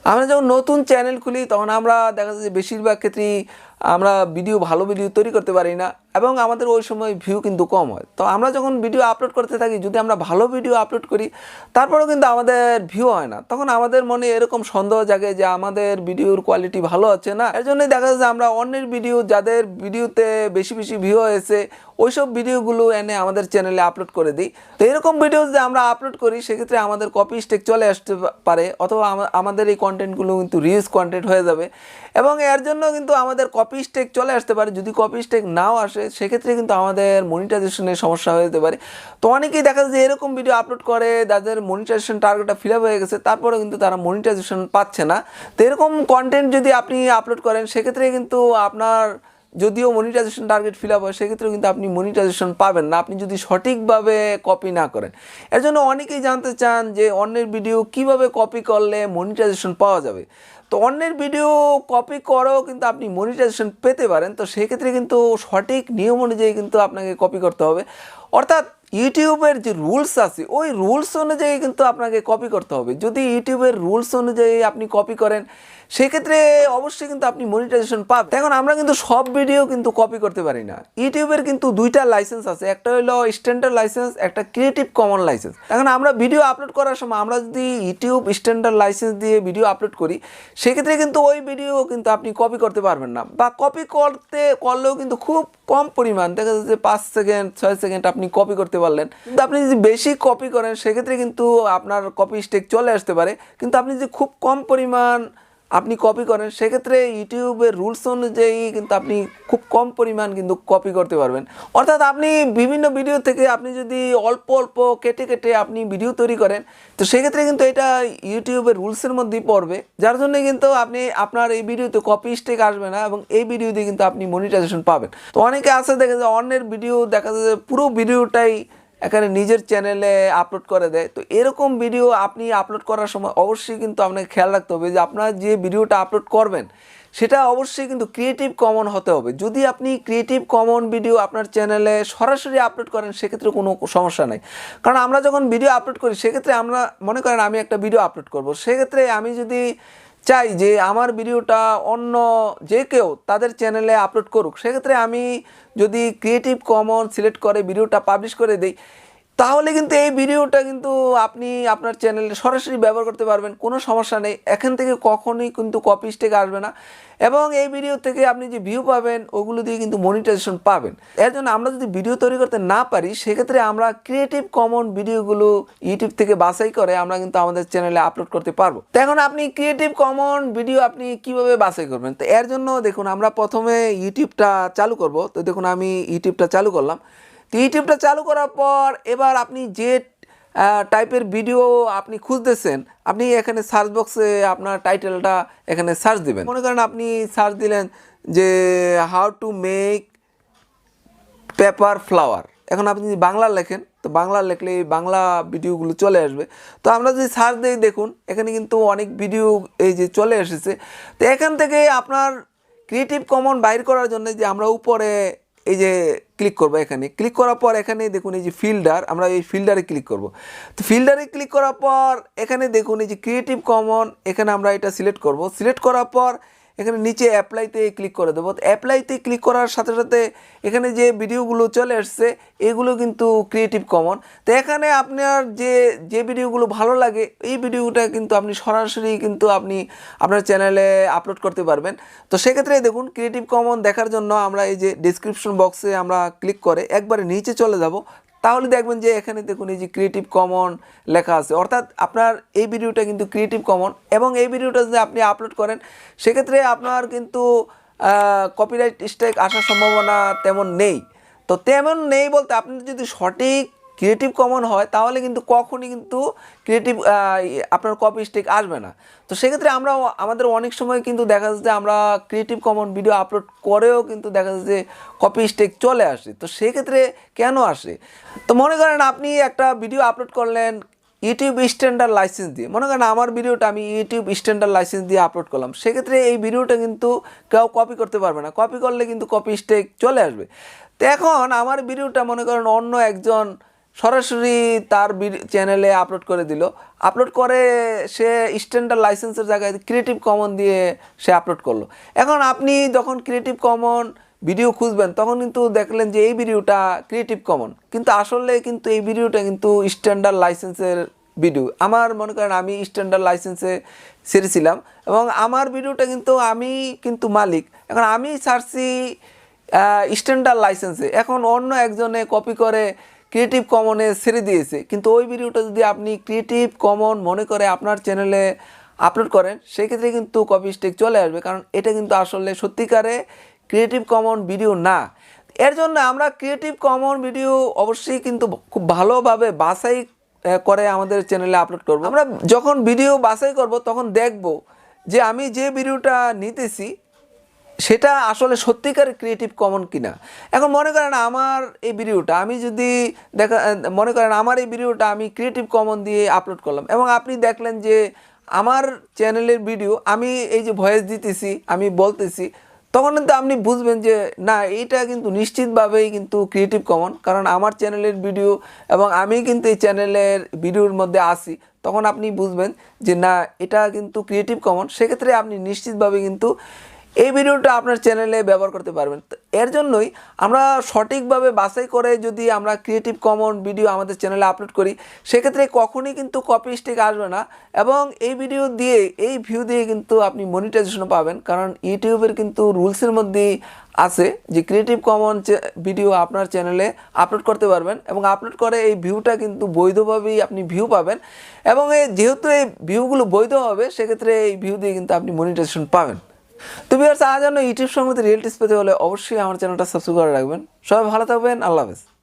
আমরা যখন নতুন চ্যানেল খুলি তখন আমরা দেখা যায় যে বেশিরভাগ ক্ষেত্রেই আমরা ভালো ভিডিও তৈরি করতে পারি না এবং আমাদের ওই সময় ভিউ কিন্তু কম হয়। তো আমরা যখন ভিডিও আপলোড করতে থাকি, যদি আমরা ভালো ভিডিও আপলোড করি তারপরেও কিন্তু আমাদের ভিউ হয় না, তখন আমাদের মনে এরকম সন্দেহ জাগে যে আমাদের ভিডিওর কোয়ালিটি ভালো আছে না। এর জন্যই দেখা যায় যে আমরা অন্যের ভিডিও, যাদের ভিডিওতে বেশি বেশি ভিউ হয়েছে ওইসব ভিডিওগুলো এনে আমাদের চ্যানেলে আপলোড করে দিই। তো এরকম ভিডিও যদি আমরা আপলোড করি সেক্ষেত্রে আমাদের কপি স্ট্রাইক চলে আসতে পারে, অথবা আমাদের এই কন্টেন্টগুলো কিন্তু রিউজ কন্টেন্ট হয়ে যাবে এবং এর জন্য কিন্তু আমাদের কপি স্ট্রাইক চলে আসতে পারে। যদি কপি স্ট্রাইক নাও আসে সেক্ষেত্রে কিন্তু আমাদের মনিটাইজেশনের সমস্যা হয়ে যেতে পারে। তো অনেকেই দেখা যায় যে এরকম ভিডিও আপলোড করে যাদের মনিটাইজেশন টার্গেটটা ফিল আপ হয়ে গেছে, তারপরেও কিন্তু তারা মনিটাইজেশন পাচ্ছে না। তো এরকম কন্টেন্ট যদি আপনি আপলোড করেন সেক্ষেত্রে কিন্তু আপনার যদিও মনিটাইজেশন টার্গেট ফিল আপ হয় সেক্ষেত্রেও কিন্তু আপনি মনিটাইজেশন পাবেন না, আপনি যদি সঠিকভাবে কপি না করেন। এর জন্য অনেকেই জানতে চান যে অন্যের ভিডিও কিভাবে কপি করলে মনিটাইজেশন পাওয়া যাবে। তো অন্যের ভিডিও কপি করেও কিন্তু আপনি মনিটাইজেশন পেতে পারেন। তো সেক্ষেত্রে কিন্তু সঠিক নিয়ম অনুযায়ী কিন্তু আপনাকে কপি করতে হবে, অর্থাৎ ইউটিউবের যে রুলস আছে ওই রুলস অনুযায়ী কিন্তু আপনাকে কপি করতে হবে। যদি ইউটিউবের রুলস অনুযায়ী আপনি কপি করেন সেক্ষেত্রে অবশ্যই কিন্তু আপনি মনিটাইজেশন পাবেন। এখন আমরা কিন্তু সব ভিডিও কিন্তু কপি করতে পারি না। ইউটিউবের কিন্তু দুইটা লাইসেন্স আছে, একটা হলো স্ট্যান্ডার্ড লাইসেন্স, একটা ক্রিয়েটিভ কমন লাইসেন্স। এখন আমরা ভিডিও আপলোড করার সময় আমরা যদি ইউটিউব স্ট্যান্ডার্ড লাইসেন্স দিয়ে ভিডিও আপলোড করি সেক্ষেত্রে কিন্তু ওই ভিডিও কিন্তু আপনি কপি করতে পারবেন না, বা কপি করলেও কিন্তু খুব কম পরিমাণ, দেখা যাচ্ছে 5 সেকেন্ড 6 সেকেন্ড আপনি কপি করতে পারলেন। কিন্তু আপনি যদি বেশি কপি করেন সেক্ষেত্রে কিন্তু আপনার কপি স্ট্রাইক চলে আসতে পারে। কিন্তু আপনি যদি খুব কম পরিমাণ আপনি কপি করেন সেক্ষেত্রে ইউটিউবের রুলস অনুযায়ী কিন্তু আপনি খুব কম পরিমাণ কিন্তু কপি করতে পারবেন। অর্থাৎ আপনি বিভিন্ন ভিডিও থেকে আপনি যদি অল্প অল্প কেটে কেটে আপনি ভিডিও তৈরি করেন তো সেক্ষেত্রে কিন্তু এটা ইউটিউবের রুলসের মধ্যেই পড়বে, যার জন্য কিন্তু আপনি আপনার এই ভিডিওতে কপি স্ট্রাইক আসবে না এবং এই ভিডিও দিয়ে কিন্তু আপনি মনিটাইজেশন পাবেন। তো অনেকে আছে দেখে যে অন্যের ভিডিও দেখা যায় যে পুরো ভিডিওটাই এখানে নিজের চ্যানেলে আপলোড করে দেয়। তো এরকম ভিডিও আপনি আপলোড করার সময় অবশ্যই কিন্তু আপনাকে খেয়াল রাখতে হবে যে আপনার যে ভিডিওটা আপলোড করবেন সেটা অবশ্যই কিন্তু ক্রিয়েটিভ কমন হতে হবে। যদি আপনি ক্রিয়েটিভ কমন ভিডিও আপনার চ্যানেলে সরাসরি আপলোড করেন সেক্ষেত্রে কোনো সমস্যা নেই, কারণ আমরা যখন ভিডিও আপলোড করি সেক্ষেত্রে আমরা মনে করেন আমি একটা ভিডিও আপলোড করব, সেক্ষেত্রে আমি যদি চাই যে আমার ভিডিওটা অন্য যে কেউ তাদের চ্যানেলে আপলোড করুক, সেক্ষেত্রে আমি যদি ক্রিয়েটিভ কমন সিলেক্ট করে ভিডিওটা পাবলিশ করে দেই তাহলে কিন্তু এই ভিডিওটা কিন্তু আপনি আপনার চ্যানেলে সরাসরি ব্যবহার করতে পারবেন, কোনো সমস্যা নেই। এখান থেকে কখনোই কিন্তু কপি স্ট্রাইক আসবে না এবং এই ভিডিও থেকে আপনি যে ভিউ পাবেন ওগুলো দিয়ে কিন্তু মনিটাইজেশন পাবেন। এর জন্য আমরা যদি ভিডিও তৈরি করতে না পারি সেক্ষেত্রে আমরা ক্রিয়েটিভ কমন ভিডিওগুলো ইউটিউব থেকে বাছাই করে আমরা কিন্তু আমাদের চ্যানেলে আপলোড করতে পারবো। তো এখন আপনি ক্রিয়েটিভ কমন ভিডিও আপনি কিভাবে বাছাই করবেন, তো এর জন্য দেখুন আমরা প্রথমে ইউটিউবটা চালু করব। তো দেখুন আমি ইউটিউবটা চালু করলাম। তো ইউটিউবটা চালু করার পর এবার আপনি যে টাইপের ভিডিও আপনি খুঁজতেছেন আপনি এখানে সার্চ বক্সে আপনার টাইটেলটা এখানে সার্চ দিবেন। মনে করেন আপনি সার্চ দিলেন যে how to make paper flower. এখন আপনি যদি বাংলা লেখেন তো বাংলা লিখলে এই বাংলা ভিডিওগুলো চলে আসবে। তো আমরা যদি সার্চ দিই দেখুন এখানে কিন্তু অনেক ভিডিও এই যে চলে এসেছে। তো এখান থেকে আপনার ক্রিয়েটিভ কমন বাইর করার জন্য যে আমরা উপরে এই যে ক্লিক করব, এখানে ক্লিক করার পর এখানে দেখুন এই যে ফিল্টার, আমরা এই ফিল্টারে ক্লিক করব। তো ফিল্টারে ক্লিক করার পর এখানে দেখুন এই যে ক্রিয়েটিভ কমন, এখানে আমরা এটা সিলেক্ট করব। সিলেক্ট করার পর এখানে নিচে অ্যাপ্লাইতে ক্লিক করে দেবো। অ্যাপ্লাইতে ক্লিক করার সাথে সাথে এখানে যে ভিডিওগুলো চলে আসছে এগুলো কিন্তু ক্রিয়েটিভ কমন। তো এখানে আপনার যে ভিডিওগুলো ভালো লাগে এই ভিডিওটা কিন্তু আপনি সরাসরি কিন্তু আপনি আপনার চ্যানেলে আপলোড করতে পারবেন। তো সেক্ষেত্রে দেখুন ক্রিয়েটিভ কমন দেখার জন্য আমরা এই যে ডেসক্রিপশন বক্সে আমরা ক্লিক করে একবারে নিচে চলে যাব, তাহলে দেখবেন যে এখানে দেখুন এই যে ক্রিয়েটিভ কমন লেখা আছে, অর্থাৎ আপনার এই ভিডিওটা কিন্তু ক্রিয়েটিভ কমন এবং এই ভিডিওটা যদি আপনি আপলোড করেন সেক্ষেত্রে আপনার কিন্তু কপিরাইট স্ট্রাইক আসার সম্ভাবনা তেমন নেই। তো তেমন নেই বলতে আপনি যদি সঠিক ক্রিয়েটিভ কমন হয় তাহলে কিন্তু কখনই কিন্তু আপনার কপি স্ট্রাইক আসবে না। তো সেক্ষেত্রে আমাদের অনেক সময় কিন্তু দেখা যাচ্ছে যে আমরা ক্রিয়েটিভ কমন ভিডিও আপলোড করেও কিন্তু দেখা যাচ্ছে যে কপি স্ট্রাইক চলে আসে। তো সেক্ষেত্রে কেন আসে, তো মনে করেন আপনি একটা ভিডিও আপলোড করলেন ইউটিউব স্ট্যান্ডার্ড লাইসেন্স দিয়ে, মনে করেন আমার ভিডিওটা আমি ইউটিউব স্ট্যান্ডার্ড লাইসেন্স দিয়ে আপলোড করলাম, সেক্ষেত্রে এই ভিডিওটা কিন্তু কেউ কপি করতে পারবে না, কপি করলে কিন্তু কপি স্ট্রাইক চলে আসবে। তো এখন আমার ভিডিওটা মনে করেন অন্য একজন সরাসরি তার চ্যানেলে আপলোড করে দিল। আপলোড করে সে স্ট্যান্ডার্ড লাইসেন্সের জায়গায় ক্রিয়েটিভ কমন দিয়ে সে আপলোড করলো। এখন আপনি যখন ক্রিয়েটিভ কমন ভিডিও খুঁজবেন তখন কিন্তু দেখলেন যে এই ভিডিওটা ক্রিয়েটিভ কমন, কিন্তু আসলে কিন্তু এই ভিডিওটা কিন্তু স্ট্যান্ডার্ড লাইসেন্সের ভিডিও। আমার মনে করেন আমি স্ট্যান্ডার্ড লাইসেন্সে ছেড়েছিলাম এবং আমার ভিডিওটা কিন্তু আমি কিন্তু মালিক। এখন আমি ছাড়ছি স্ট্যান্ডার্ড লাইসেন্সে, এখন অন্য একজনে কপি করে ক্রিয়েটিভ কমনে ছেড়ে দিয়েছে, কিন্তু ওই ভিডিওটা যদি আপনি ক্রিয়েটিভ কমন মনে করে আপনার চ্যানেলে আপলোড করেন সেক্ষেত্রে কিন্তু কপি স্ট্রাইক চলে আসবে, কারণ এটা কিন্তু আসলে সত্যিকারে ক্রিয়েটিভ কমন ভিডিও না। এর জন্য আমরা ক্রিয়েটিভ কমন ভিডিও অবশ্যই কিন্তু খুব ভালোভাবে বাছাই করে আমাদের চ্যানেলে আপলোড করব। আমরা যখন ভিডিও বাছাই করব তখন দেখব যে আমি যে ভিডিওটা নিতেছি সেটা আসলে সত্যিকার ক্রিয়েটিভ কমন কিনা। এখন মনে করেন আমার এই ভিডিওটা আমি যদি মনে করেন আমার এই ভিডিওটা আমি ক্রিয়েটিভ কমন দিয়ে আপলোড করলাম এবং আপনি দেখলেন যে আমার চ্যানেলের ভিডিও আমি এই যে ভয়েস দিতেছি আমি বলতেছি, তখন কিন্তু আপনি বুঝবেন যে না এইটা কিন্তু নিশ্চিতভাবেই কিন্তু ক্রিয়েটিভ কমন, কারণ আমার চ্যানেলের ভিডিও এবং আমি কিন্তু এই চ্যানেলের ভিডিওর মধ্যে আসি। তখন আপনি বুঝবেন যে না এটা কিন্তু ক্রিয়েটিভ কমন, সেক্ষেত্রে আপনি নিশ্চিতভাবে কিন্তু এই ভিডিওটা আপনার চ্যানেলে ব্যবহার করতে পারবেন। তো এর জন্যই আমরা সঠিকভাবে বাছাই করে যদি আমরা ক্রিয়েটিভ কমন ভিডিও আমাদের চ্যানেলে আপলোড করি সেক্ষেত্রে কখনই কিন্তু কপি স্ট্রাইক আসবে না এবং এই ভিডিও দিয়ে এই ভিউ দিয়ে কিন্তু আপনি মনিটাইজেশন পাবেন, কারণ ইউটিউবের কিন্তু রুলসের মধ্যেই আছে যে ক্রিয়েটিভ কমন ভিডিও আপনার চ্যানেলে আপলোড করতে পারবেন এবং আপলোড করে এই ভিউটা কিন্তু বৈধভাবেই আপনি ভিউ পাবেন এবং যেহেতু এই ভিউগুলো বৈধ হবে সেক্ষেত্রে এই ভিউ দিয়ে কিন্তু আপনি মনিটাইজেশন পাবেন। তো ভিউয়ার্স, আজ জন্য ইউটিউব সম্বন্ধে রিয়েল টিপস পেতে হলে অবশ্যই আমার চ্যানেলটা সাবস্ক্রাইব করে রাখবেন। সবাই ভালো থাকবেন, আল্লাহ হাফেজ।